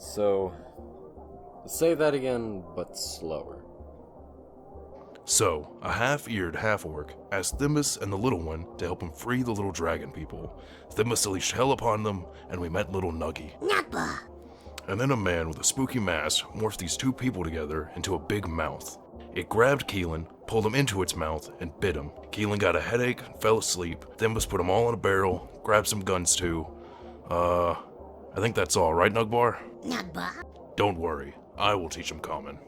So, say that again, but slower. So, a half-eared half-orc asked Thimbis and the little one to help him free the little dragon people. Thimbis unleashed hell upon them, and we met little Nuggy. Nugbar. And then a man with a spooky mask morphed these two people together into a big mouth. It grabbed Kellan, pulled him into its mouth, and bit him. Kellan got a headache and fell asleep. Thimbis put them all in a barrel, grabbed some guns too. I think that's all, right, Nugbar? Nugbar. Don't worry, I will teach him common.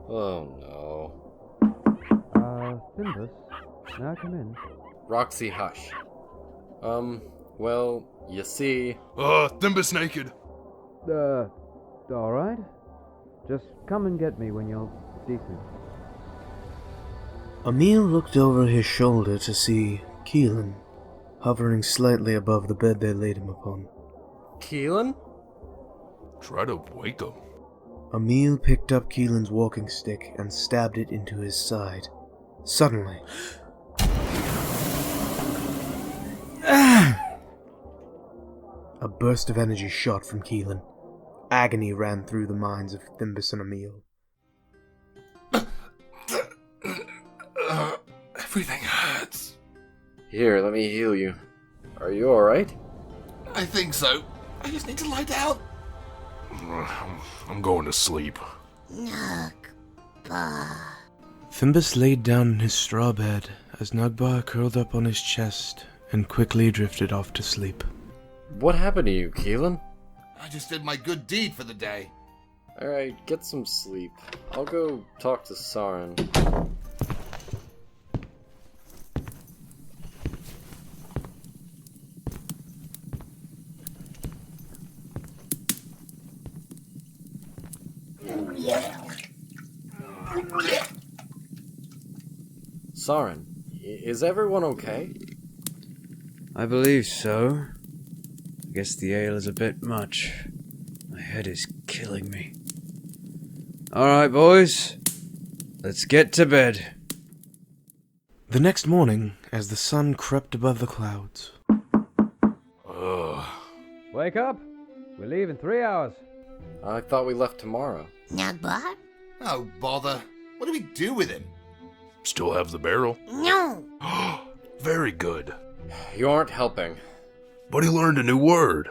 Oh no. Thimbis, now come in. Roxy, hush. Well, you see... Thimbis naked! Alright. Just come and get me when you're decent. Aemil looked over his shoulder to see Kellan hovering slightly above the bed they laid him upon. Kellan? Try to wake him. Aemil picked up Kellan's walking stick and stabbed it into his side. Suddenly, a burst of energy shot from Kellan. Agony ran through the minds of Thimbis and Aemil. Everything hurts. Here, let me heal you. Are you alright? I think so. I just need to lie down. I'm going to sleep. Nugbar. Thimbis laid down in his straw bed as Nugbar curled up on his chest and quickly drifted off to sleep. What happened to you, Kellan? I just did my good deed for the day. Alright, get some sleep. I'll go talk to Sarin. Sarin, is everyone okay? I believe so. I guess the ale is a bit much. My head is killing me. Alright, boys. Let's get to bed. The next morning, as the sun crept above the clouds. Wake up! We leave in 3 hours. I thought we left tomorrow. Nugbar? Oh, bother. What do we do with him? Still have the barrel? No. Very good. You aren't helping. But he learned a new word.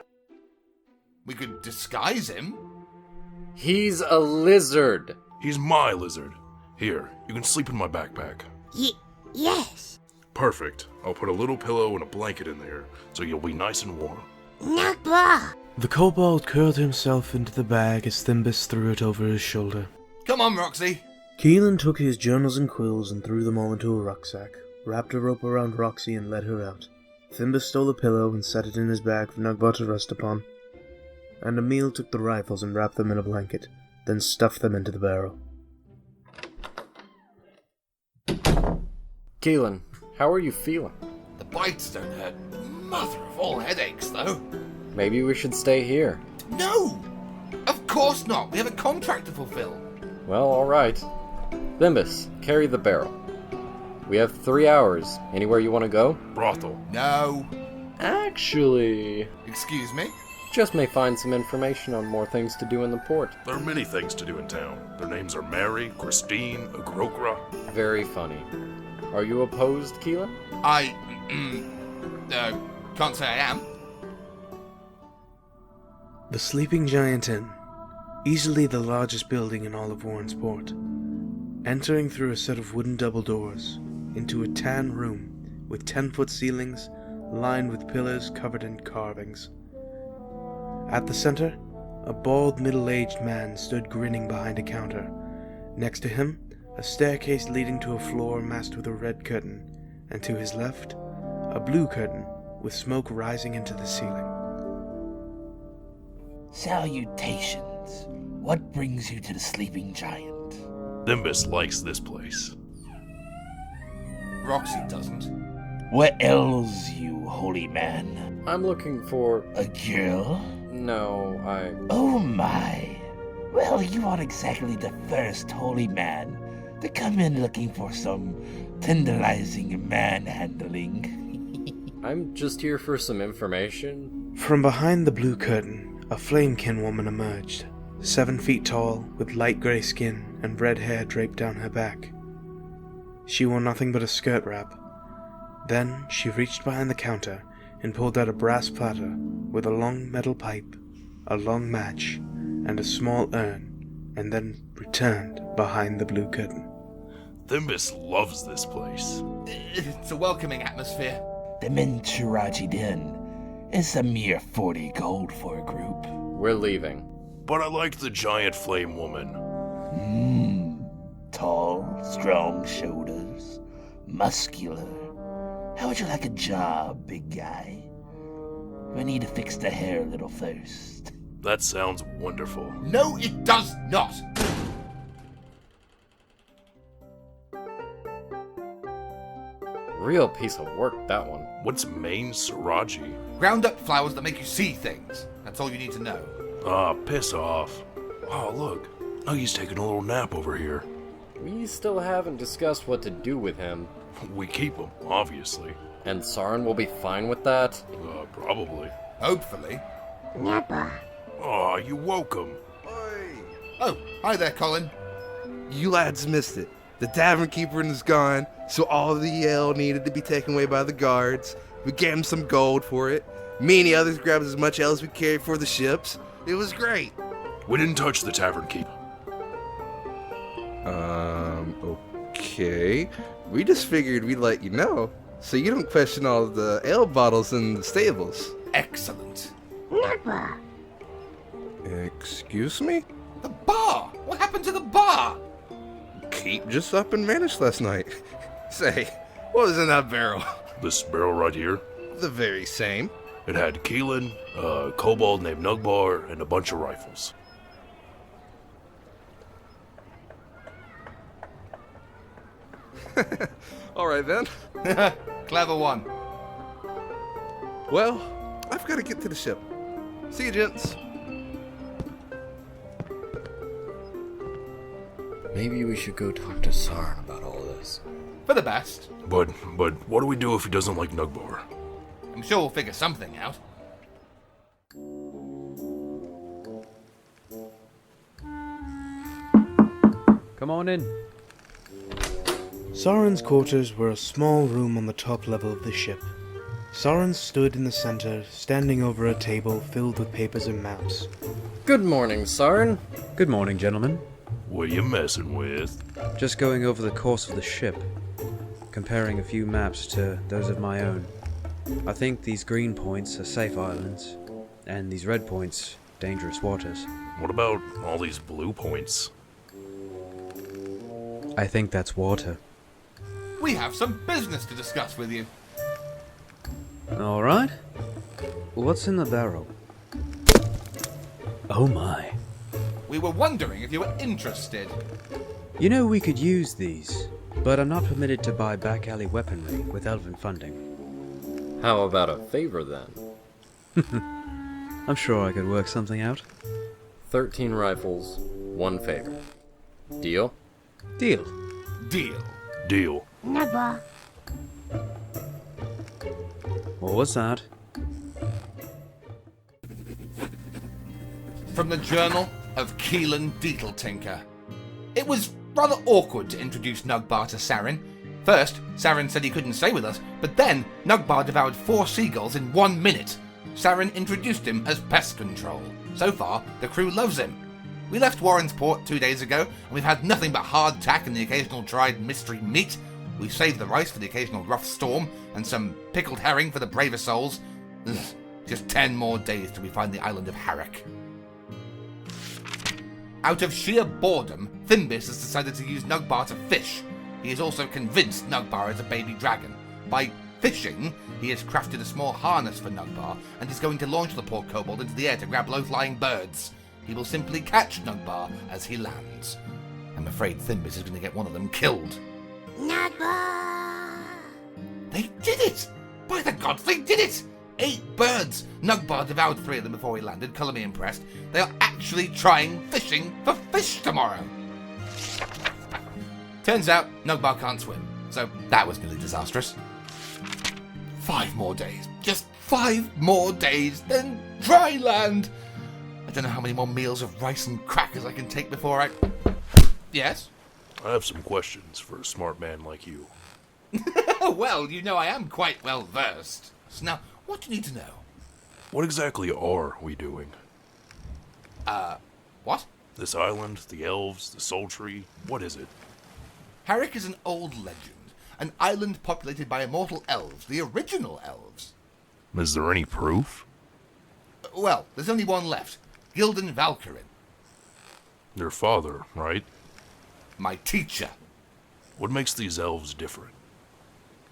We could disguise him. He's a lizard. He's my lizard. Here, you can sleep in my backpack. Yes. Perfect. I'll put a little pillow and a blanket in there, so you'll be nice and warm. Nugbar. The kobold curled himself into the bag as Thimbis threw it over his shoulder. Come on, Roxy. Kellan took his journals and quills and threw them all into a rucksack, wrapped a rope around Roxy and led her out. Thimbis stole a pillow and set it in his bag for Nugbar to rest upon. And Aemil took the rifles and wrapped them in a blanket, then stuffed them into the barrel. Kellan, how are you feeling? The bites don't hurt. Mother of all headaches, though. Maybe we should stay here. No! Of course not. We have a contract to fulfill. Well, alright. Thimbis, carry the barrel. We have 3 hours. Anywhere you want to go? Brothel. No. Actually, Excuse me? just may find some information on more things to do in the port. There are many things to do in town. Their names are Mary, Christine, Agrokra. Very funny. Are you opposed, Kellan? I... can't say I am. The Sleeping Giant Inn, easily the largest building in all of Warrensport. Entering through a set of wooden double doors, into a tan room with 10-foot ceilings lined with pillars covered in carvings. At the center, a bald middle-aged man stood grinning behind a counter. Next to him, a staircase leading to a floor masked with a red curtain, and to his left, a blue curtain with smoke rising into the ceiling. Salutations. What brings you to the Sleeping Giant? Thimbis likes this place. Roxy doesn't. What ails you, holy man? I'm looking for... A girl? No, Oh my. Well, you aren't exactly the first holy man to come in looking for some tenderizing manhandling. I'm just here for some information. From behind the blue curtain, a flamekin woman emerged, 7 feet tall, with light grey skin and red hair draped down her back. She wore nothing but a skirt wrap. Then she reached behind the counter and pulled out a brass platter with a long metal pipe, a long match, and a small urn, and then returned behind the blue curtain. Thimbis loves this place. It's a welcoming atmosphere. The Menchirachi Den is a mere 40 gold for a group. We're leaving. But I like the giant flame woman. Tall, strong shoulders, muscular. How would you like a job, big guy? We need to fix the hair a little first. That sounds wonderful. No, it does not. Real piece of work, that one. What's main Siraji? Ground up flowers that make you see things. That's all you need to know. Ah, piss off. Oh, look. Nuggy's taking a little nap over here. We still haven't discussed what to do with him. We keep him, obviously. And Sarin will be fine with that? Probably. Hopefully. Nugbar. Aw, you woke him. Oh, hi there, Colin. You lads missed it. The tavern keeper is gone, so all of the ale needed to be taken away by the guards. We gave him some gold for it. Me and the others grabbed as much ale as we carried for the ships. It was great. We didn't touch the tavern keep. Okay. We just figured we'd let you know, so you don't question all of the ale bottles in the stables. Excellent. Nugbar. Excuse me? The bar! What happened to the bar? Keep just up and vanished last night. Say, what was in that barrel? This barrel right here, The very same. it had Kellan, a kobold named Nugbar, and a bunch of rifles. All right then. Clever one. Well, I've got to get to the ship. See you, gents. Maybe we should go talk to Sarin about all this. For the best. But what do we do if he doesn't like Nugbar? I'm sure we'll figure something out. Come on in. Sarin's quarters were a small room on the top level of the ship. Sarin stood in the center, standing over a table filled with papers and maps. Good morning, Sarin. Good morning, gentlemen. What are you messing with? Just going over the course of the ship, comparing a few maps to those of my own. I think these green points are safe islands, and these red points, dangerous waters. What about all these blue points? I think that's water. We have some business to discuss with you. Alright. What's in the barrel? Oh my. We were wondering if you were interested. You know, we could use these, but I'm not permitted to buy back alley weaponry with elven funding. How about a favor then? I'm sure I could work something out. 13 rifles, 1 favor. Deal? Deal. Deal. Deal. Nugbar. What was that? From the Journal of Kellan Tinker. It was rather awkward to introduce Nugbar to Sarin. First, Sarin said he couldn't stay with us, but then Nugbar devoured 4 seagulls in 1 minute. Sarin introduced him as pest control. So far, the crew loves him. We left Warren's Port 2 days ago, and we've had nothing but hardtack and the occasional dried mystery meat. We've saved the rice for the occasional rough storm, and some pickled herring for the braver souls. Ugh, just 10 more days till we find the island of Harrick. Out of sheer boredom, Thimbis has decided to use Nugbar to fish. He is also convinced Nugbar is a baby dragon. By fishing, he has crafted a small harness for Nugbar, and is going to launch the poor kobold into the air to grab low-flying birds. He will simply catch Nugbar as he lands. I'm afraid Thimbis is going to get one of them killed. Nugbar. They did it! By the gods, they did it! 8 birds! Nugbar devoured 3 of them before we landed, colour me impressed. They are actually trying fishing for fish tomorrow! Turns out, Nugbar can't swim, so that was nearly disastrous. 5 more days. Just 5 more days, then dry land! I don't know how many more meals of rice and crackers I can take before I... Yes? I have some questions for a smart man like you. Well, you know I am quite well versed. So now, what do you need to know? What exactly are we doing? What? This island, the elves, the soul tree, what is it? Harrick is an old legend. An island populated by immortal elves, the original elves. Is there any proof? Well, there's only one left. Gildan Valkyrin. Your father, right? My teacher. What makes these elves different?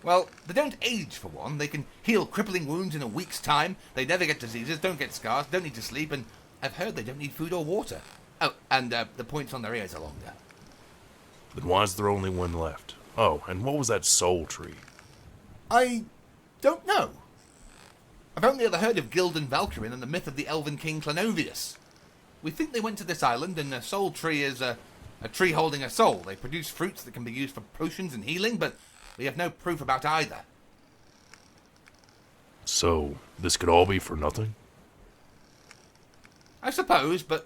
Well, they don't age, for one. They can heal crippling wounds in a week's time. They never get diseases, don't get scars, don't need to sleep, and I've heard they don't need food or water. Oh, and the points on their ears are longer. Then why is there only one left? Oh, and what was that soul tree? I don't know. I've only ever heard of Gildan Valkyrin and the myth of the elven king Clanovius. We think they went to this island, and a soul tree is a tree holding a soul. They produce fruits that can be used for potions and healing, but we have no proof about either. So, this could all be for nothing? I suppose, but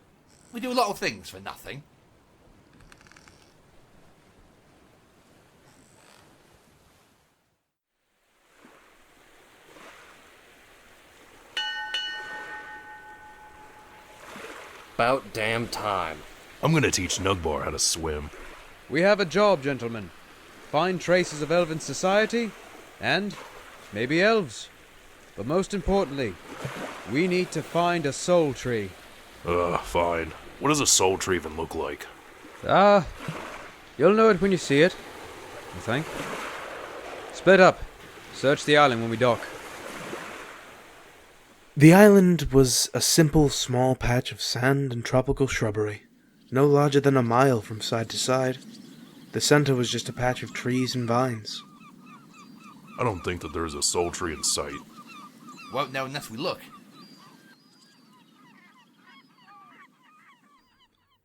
we do a lot of things for nothing. About damn time. I'm gonna teach Nugbar how to swim. We have a job, gentlemen. Find traces of elven society, and maybe elves. But most importantly, we need to find a soul tree. Fine. What does a soul tree even look like? You'll know it when you see it, I think. Split up. Search the island when we dock. The island was a simple, small patch of sand and tropical shrubbery, no larger than a mile from side to side. The center was just a patch of trees and vines. I don't think that there's a soul tree in sight. Won't know unless we look.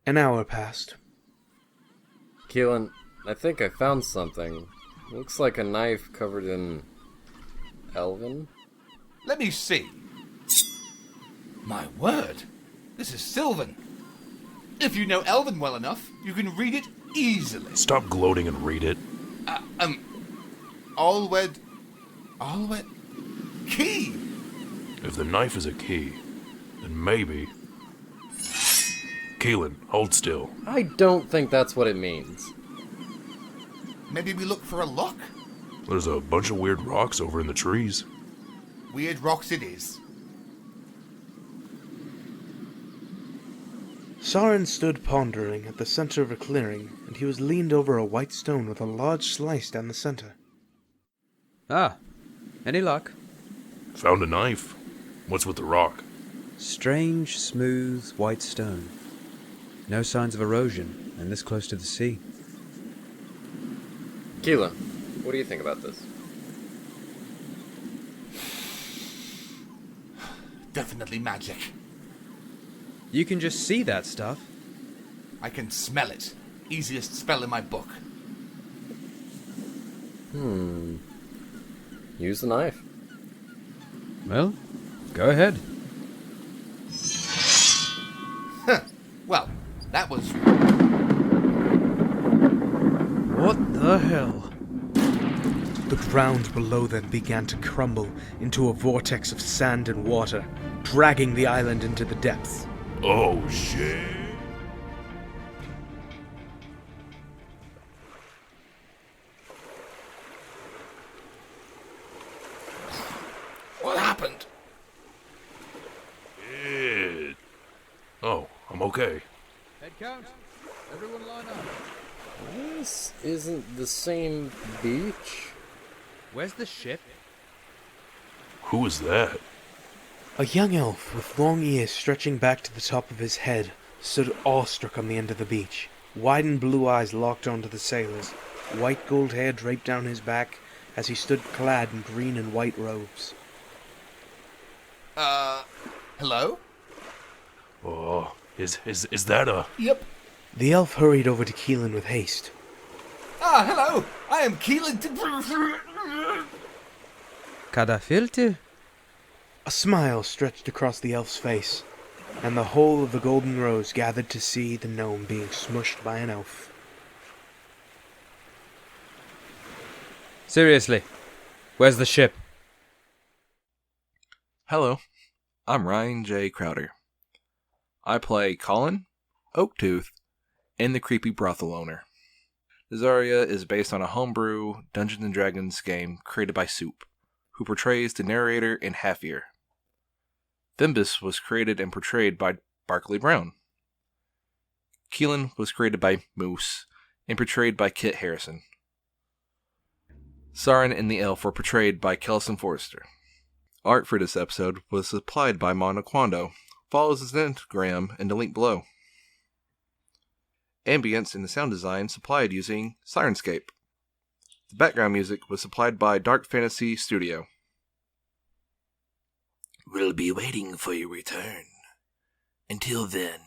An hour passed. Kellan, I think I found something. Looks like a knife covered in... Elven? Let me see. My word, this is Sylvan. If you know Elven well enough, you can read it easily. Stop gloating and read it. Alwed... Key! If the knife is a key, then maybe... Kellan, hold still. I don't think that's what it means. Maybe we look for a lock? There's a bunch of weird rocks over in the trees. Weird rocks it is. Sarin stood pondering at the center of a clearing, and he was leaned over a white stone with a large slice down the center. Any luck? Found a knife. What's with the rock? Strange, smooth, white stone. No signs of erosion, and this close to the sea. Kellan, what do you think about this? Definitely magic. You can just see that stuff. I can smell it. Easiest spell in my book. Use the knife. Well, go ahead. Well, that was... What the hell? The ground below them began to crumble into a vortex of sand and water, dragging the island into the depths. Oh, shit. What happened? Oh, I'm okay. Head count. Everyone line up. This isn't the same beach. Where's the ship? Who is that? A young elf with long ears stretching back to the top of his head stood awestruck on the end of the beach. Widened blue eyes locked onto the sailors. White gold hair draped down his back as he stood clad in green and white robes. Hello? Oh, is that a... Yep. The elf hurried over to Kellan with haste. Hello! I am Kellan. Cada filter? A smile stretched across the elf's face. and the whole of the Golden Rose gathered to see the gnome being smushed by an elf. Seriously, where's the ship? Hello, I'm Ryan J. Crowder. I play Colin, Oaktooth, and the creepy brothel owner. Nazaria is based on a homebrew Dungeons & Dragons game created by Soup, who portrays the Narrator and Half-ear. Thimbis was created and portrayed by Barkley Brown. Kellan was created by Moose and portrayed by Kit Harrison. Sarin and the Elf were portrayed by Kellison Forrester. Art for this episode was supplied by Monaquando. Follows his Instagram in the link below. Ambience and the sound design supplied using Syrinscape. The background music was supplied by Dark Fantasy Studio. We'll be waiting for your return. Until then,